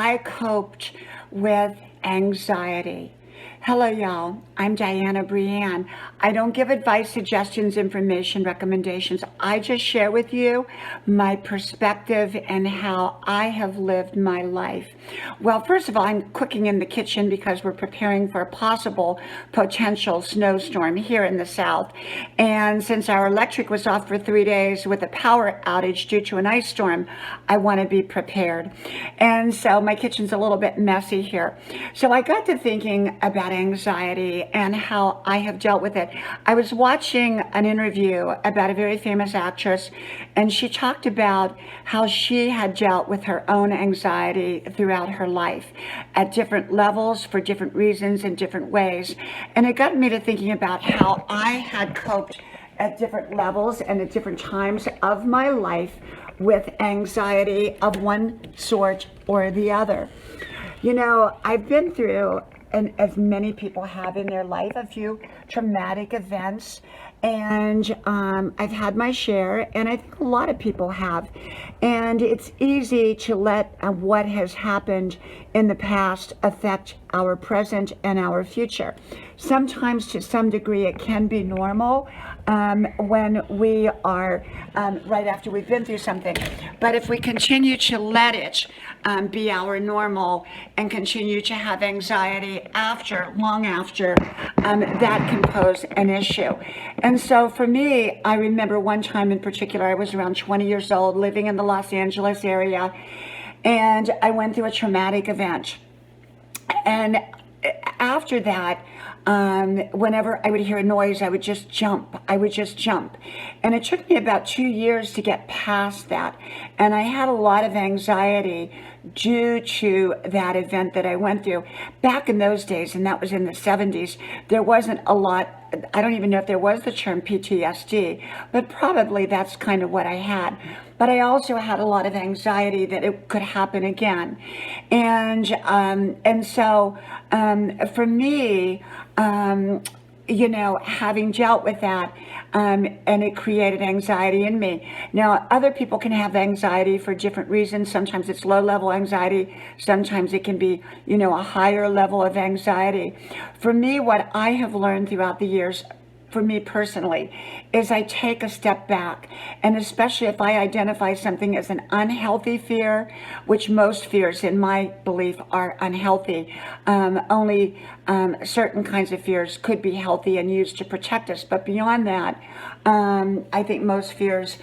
I coped with anxiety. Hello, y'all. I'm Dianna Brianne. I don't give advice, suggestions, information, recommendations. I just share with you my perspective and how I have lived my life. Well, first of all, I'm cooking in the kitchen because we're preparing for a possible potential snowstorm here in the South. And since our electric was off for 3 days with a power outage due to an ice storm, I want to be prepared. And so my kitchen's a little bit messy here. So I got to thinking about anxiety and how I have dealt with it. I was watching an interview about a very famous actress, and she talked about how she had dealt with her own anxiety throughout her life at different levels for different reasons in different ways. And it got me to thinking about how I had coped at different levels and at different times of my life with anxiety of one sort or the other. You know, I've been through, and as many people have in their life, a few traumatic events, and I've had my share, and I think a lot of people have. And it's easy to let what has happened in the past affect our present and our future. Sometimes, to some degree, it can be normal when we are right after we've been through something. But if we continue to let it be our normal and continue to have anxiety after, long after, that can pose an issue. And so for me, I remember one time in particular, I was around 20 years old, living in the Los Angeles area, and I went through a traumatic event. And after that, whenever I would hear a noise, I would just jump. And it took me about 2 years to get past that. And I had a lot of anxiety due to that event that I went through. Back in those days, and that was in the 70s, there wasn't a lot, I don't even know if there was the term PTSD, but probably that's kind of what I had. But I also had a lot of anxiety that it could happen again. And so for me, you know, having dealt with that, and it created anxiety in me. Now, other people can have anxiety for different reasons. Sometimes it's low-level anxiety. Sometimes it can be, you know, a higher level of anxiety. For me, what I have learned throughout the years, for me personally, is I take a step back, and especially if I identify something as an unhealthy fear, which most fears in my belief are unhealthy. Only certain kinds of fears could be healthy and used to protect us, but beyond that, I think most fears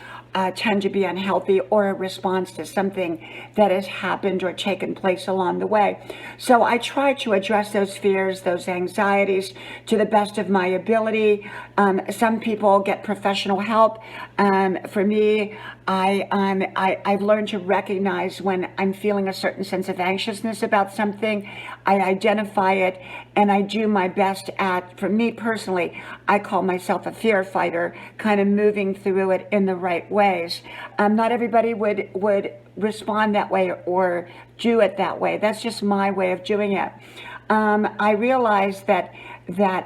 tend to be unhealthy or a response to something that has happened or taken place along the way. So I try to address those fears, those anxieties to the best of my ability. Some people get professional help. For me, I've learned to recognize when I'm feeling a certain sense of anxiousness about something. I identify it, and I do my best at, for me personally, I call myself a fear fighter, kind of moving through it in the right ways. Not everybody would respond that way or do it that way. That's just my way of doing it. I realize that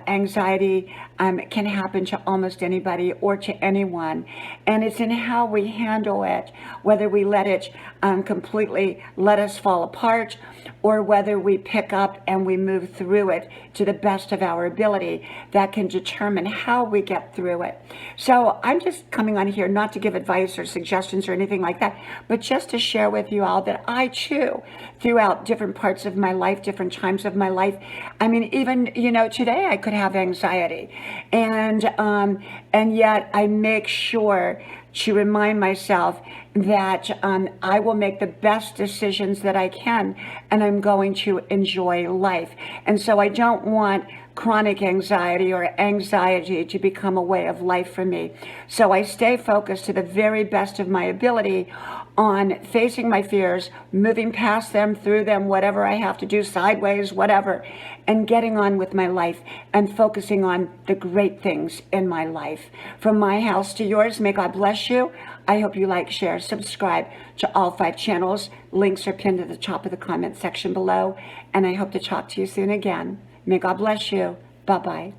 anxiety can happen to almost anybody or to anyone, and it's in how we handle it, whether we let it completely let us fall apart, or whether we pick up and we move through it to the best of our ability. That can determine how we get through it. So I'm just coming on here not to give advice or suggestions or anything like that, but just to share with you all that I too, throughout different parts of my life, different times of my life, I mean, even, you know, today I could have anxiety, and yet I make sure to remind myself that I will make the best decisions that I can, and I'm going to enjoy life. And so I don't want chronic anxiety or anxiety to become a way of life for me. So I stay focused to the very best of my ability on facing my fears, moving past them, through them, whatever I have to do, sideways, whatever, and getting on with my life and focusing on the great things in my life. From my house to yours, may God bless you. I hope you like, share, subscribe to all 5 channels. Links are pinned at the top of the comment section below, and I hope to talk to you soon again. May God bless you. Bye-bye.